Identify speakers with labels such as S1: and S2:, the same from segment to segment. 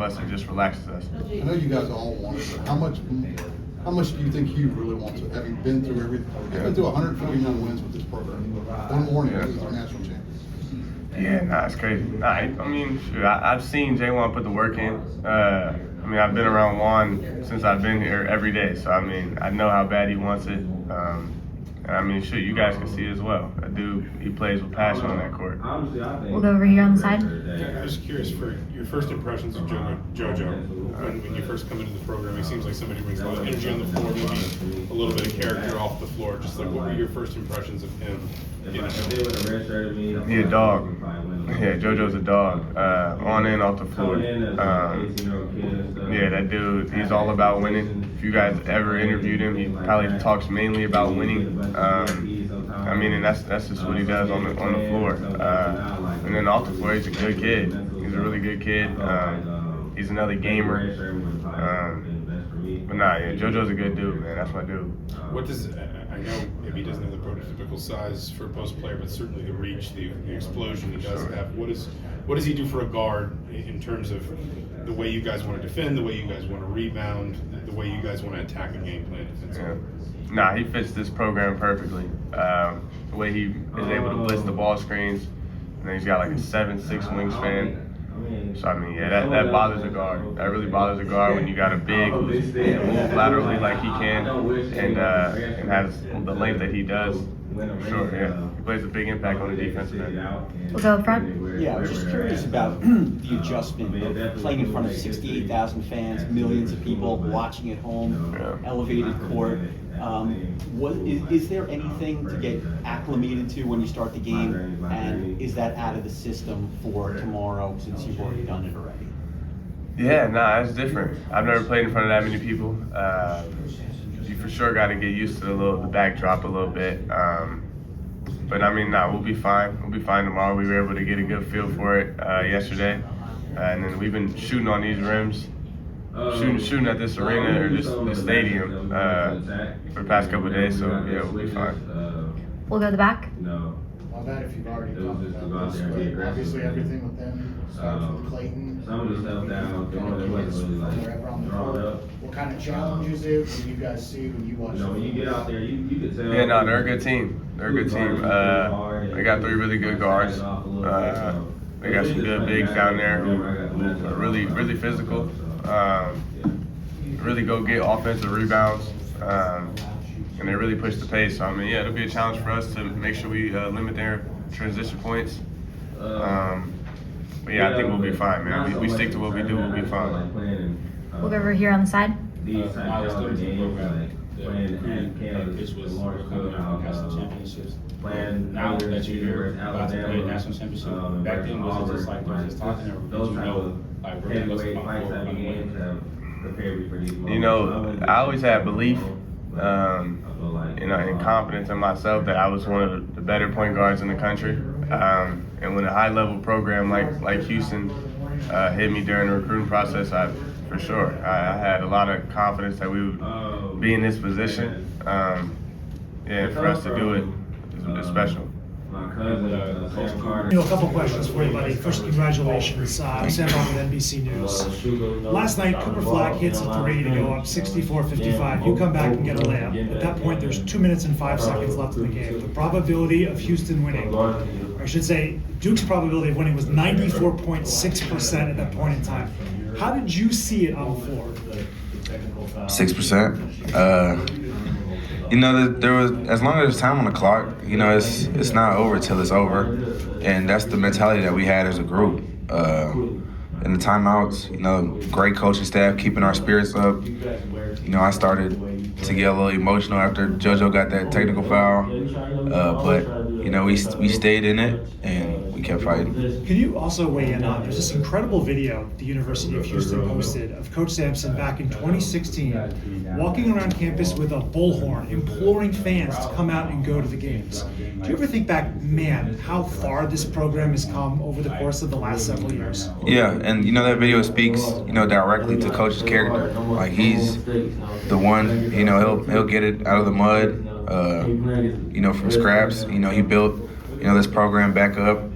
S1: us, it just relaxes us.
S2: I know you guys all want it, but how much do you think he really wants it? Having been through everything, been through 149 wins with this program. One more and he's our national champion.
S1: Yeah, nah, it's crazy. Nah, I mean, shoot, I've seen J1 put the work in. I mean, I've been around Juan since I've been here every day, so I mean, I know how bad he wants it. And I mean, shoot, you guys can see as well. That dude, he plays with passion on that court.
S3: We'll go over here on the side.
S4: Yeah, I was curious for your first impressions of JoJo. When you first come into the program, he seems like somebody who brings a lot of energy on the floor, maybe a little bit of character off the floor. Just like, what were your first impressions of him?
S1: He a dog. Yeah, JoJo's a dog. On and off the floor. Yeah, that dude, he's all about winning. If you guys ever interviewed him, he probably talks mainly about winning. I mean, and that's just what he does on the floor. And then off the floor, he's a good kid. He's a really good kid. He's another gamer. But nah, yeah, JoJo's a good dude, man. That's my dude.
S4: What does, I know maybe he doesn't have the prototypical size for a post player, but certainly the reach, the explosion he does have. What does he do for a guard in terms of the way you guys want to defend, the way you guys want to rebound, the way you guys want to attack a game plan defensively?
S1: Yeah. Nah, he fits this program perfectly. The way he is able to blitz the ball screens, and then he's got like a 7'6" wingspan. So I mean, yeah, that bothers a guard. That really bothers a guard when you got a big who's move laterally like he can, and has the length that he does. For sure, yeah. He plays a big impact on the defensive end.
S3: We'll go up front.
S5: Yeah, I was just curious about the adjustment of playing in front of 68,000 fans, millions of people watching at home, elevated court. Is there anything to get acclimated to when you start the game, and is that out of the system for tomorrow since you've already done it already?
S1: Yeah, nah, it's different. I've never played in front of that many people. You for sure got to get used to the backdrop a little bit. But I mean, nah, we'll be fine. We'll be fine tomorrow. We were able to get a good feel for it yesterday, and then we've been shooting on these rims. Shooting at this arena or this stadium for the past couple of days, so yeah, we'll be fine.
S3: We'll go to the back.
S6: No. My bad if you've already talked about this, but obviously everything with them starts with Clayton.
S7: Some of the stuff down,
S6: Wherever on the court. What kind of challenge is it when you guys see when you watch?
S7: When you get out there, you can tell.
S1: Yeah, no, they're a good team. They're a good team. They got 3 really good guards. They got some good bigs down there who are really, really physical. Really go get offensive rebounds, and they really push the pace. So I mean, yeah, it'll be a challenge for us to make sure we limit their transition points. But yeah, I think we'll be fine, man. We stick to what we do, we'll be fine.
S3: We'll go over here on the side.
S7: These type of games, playing at Kansas,
S8: This was
S7: Lamar
S8: coming out of national championships.
S7: playing
S8: Now that you're here about to play a national championship, back then was it just like we're just talking, or did you know like we're gonna go to my
S7: fights type of games have prepared me for these moments?
S1: You know, I always had belief, in confidence in myself that I was one of the better point guards in the country. And when a high-level program like Houston hit me during the recruiting process, I had a lot of confidence that we would be in this position. For us to do it is special.
S9: A couple questions for you, buddy. First, congratulations. I'm Sam Rock with NBC News. Last night, Cooper Flack hits a 3 to go up 64-55. You come back and get a layup. At that point, there's 2 minutes and 5 seconds left in the game. The probability of Houston winning, or I should say, Duke's probability of winning was 94.6% at that point in time. How did you see it on the floor?
S10: 6%. There was, as long as there's time on the clock, it's not over till it's over, and that's the mentality that we had as a group. In the timeouts, great coaching staff keeping our spirits up. I started to get a little emotional after JoJo got that technical foul, but we stayed in it and we kept fighting.
S9: Can you also weigh in on, there's this incredible video the University of Houston posted of Coach Sampson back in 2016 walking around campus with a bullhorn imploring fans to come out and go to the games. Do you ever think back, man, how far this program has come over the course of the last several years?
S10: Yeah, and that video speaks, directly to Coach's character. Like, he's the one, he'll get it out of the mud, from scraps. He built, this program back up.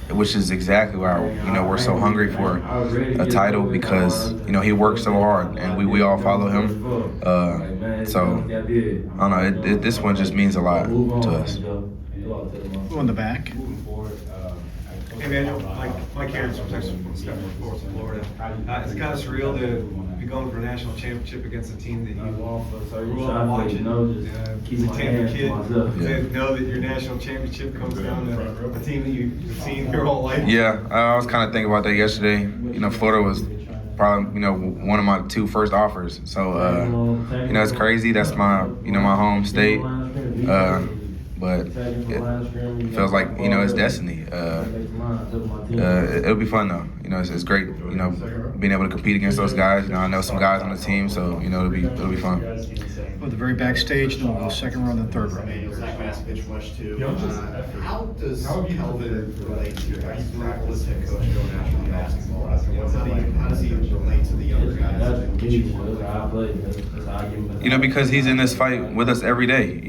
S10: which is exactly why we're so hungry for a title, because he works so hard and we all follow him. So I don't know. This one just means a lot to us.
S11: Go in the back.
S12: Hey Manuel, Mike Harris from Texas Florida. It's kind of surreal to be going for a national championship against a team that you grew up watching. He's a Tampa kid. To know that your national championship comes down to a team that you've seen your whole life.
S10: Yeah, I was kind of thinking about that yesterday. Florida was probably one of my 2 first offers. So it's crazy. That's my my home state. But it feels like it's destiny. It'll be fun though. It's great. Being able to compete against those guys. I know some guys on the team, so it'll be fun.
S11: Well, the very backstage, then we'll go second row and then third row.
S6: How does Kelvin relate to you guys? Practice head coach going after basketball? How does he relate to the younger guys?
S10: Because he's in this fight with us every day.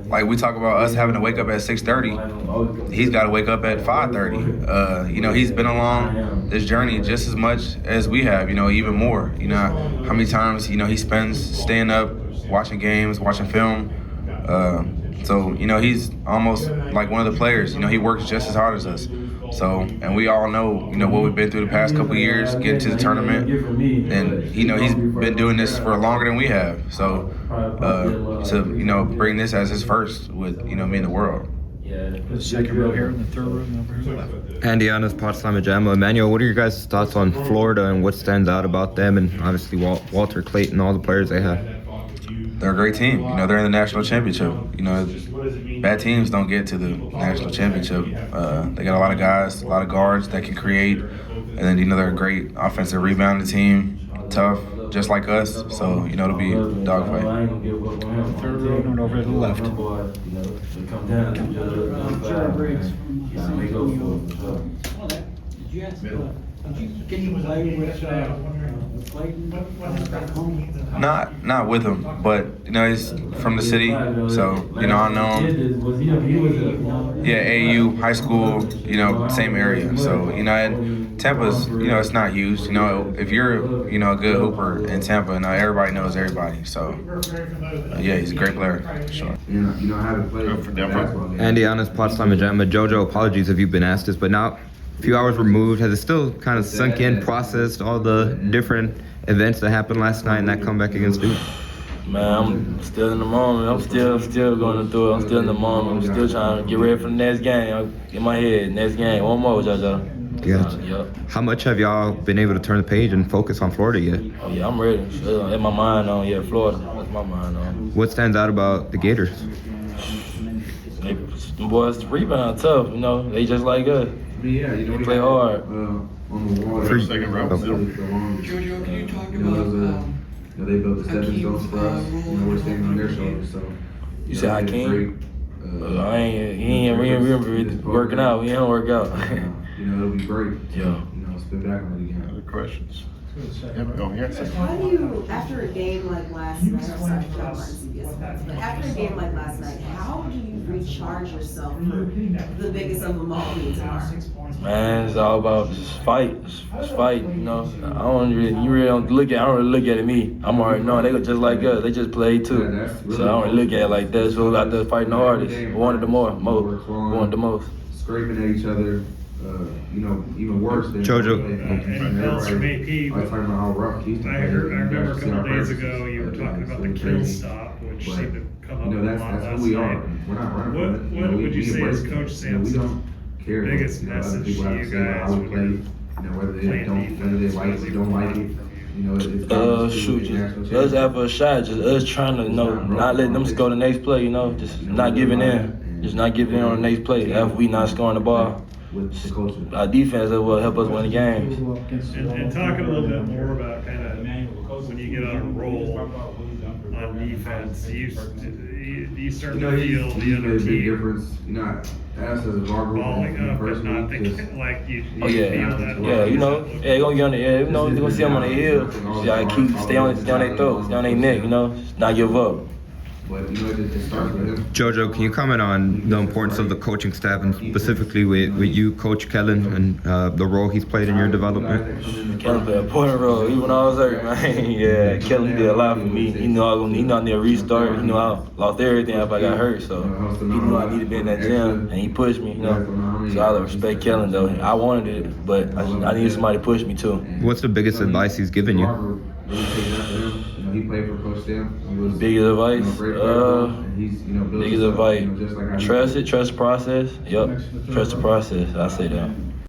S10: Like we talk about us having to wake up at 6:30. He's got to wake up at 5:30. He's been along this journey just as much as we have. Even more. How many times he spends staying up, watching games, watching film. So he's almost like one of the players. He works just as hard as us. So, and we all know, what we've been through the past couple of years, getting to the tournament, and he's been doing this for longer than we have. So, to bring this as his first with me in the world.
S11: The second row here and the third row and over here left.
S13: Andy Anas, Potsdam Jamma. Emmanuel, what are your guys' thoughts on Florida and what stands out about them, and obviously Walter Clayton, all the players they have?
S10: They're a great team. They're in the national championship. Bad teams don't get to the national championship. They got a lot of guys, a lot of guards that can create, and then they're a great offensive rebounding team, tough, just like us. So it'll be a dogfight.
S11: Third row and over to the left. Not
S10: with him, but he's from the city, so I know him. Yeah, AU, high school, same area. So and Tampa's, it's not huge. If you're a good hooper in Tampa, everybody knows everybody. So yeah, he's a great player, for sure.
S13: Andy Anas, Potsdam Jamma. Jojo, apologies if you've been asked this, but now a few hours removed, has it still kind of sunk in, processed all the different events that happened last night and that comeback against Duke?
S14: Man, I'm still in the moment. I'm still going through it. I'm still in the moment. I'm still trying to get ready for the next game. In my head, next game. One more, JoJo.
S13: Gotcha.
S14: Yep.
S13: How much have y'all been able to turn the page and focus on Florida yet?
S14: Oh, yeah, I'm ready. In my mind on, Florida. That's my mind on.
S13: What stands out about the Gators?
S14: Them boys rebound tough, They just like us.
S10: Yeah,
S14: they play hard.
S10: On the wall, second row.
S15: Jojo, can you talk about
S10: they built the stepping stones for us. We're standing on their shoulders. So
S14: you said Hakeem? He ain't working out. He don't work out.
S10: It'll be great.
S14: Yeah.
S10: Spin back on it again.
S1: Other questions?
S16: How do you, after a game like last night, after a game like last night, how do you recharge yourself for the biggest of them all being tomorrow?
S14: Man, it's all about just fight. Just fight, I don't really look at it me. I'm already knowing they look just like us. They just play too. So I don't really look at it like that. So we out there fighting the hardest. We wanted the most. We wanted the most.
S10: Scraping at each other. Even worse than
S9: Jojo. I remember a couple days ago you were talking about the kill stop, which seemed to come up a lot last night. What would you say is Coach Sampson's biggest message to you guys
S10: whether they like it, don't like it?
S14: Shoot, just us after a shot, just us trying to, not letting them score the next play, just not giving in. Just not giving in on the next play after we not scoring the ball. Our defense will help us win the games.
S9: And talk a little bit more about kind of when you get on a roll on defense, do you start to feel the other team
S10: us as a
S9: balling up and not thinking like you feel that?
S14: They're gonna get on the they're gonna see them on the hill. Stay on their throat, stay on their neck, not give up.
S10: But it starts with him.
S13: Jojo, can you comment on the importance of the coaching staff and specifically with you, Coach Kellen, and the role he's played in your development?
S14: Kellen played an important role, even when I was hurt, man. Yeah, Kellen did a lot for me. He knew I needed a restart. He knew I lost everything if I got hurt, so he knew I needed to be in that gym, and he pushed me, So I respect Kellen, though. I wanted it, but I needed somebody to push me, too.
S13: What's the biggest advice he's given you?
S10: He played for Coach Stam.
S14: Biggest advice? Biggest advice. Trust the process. Yep. Trust the process. I say that.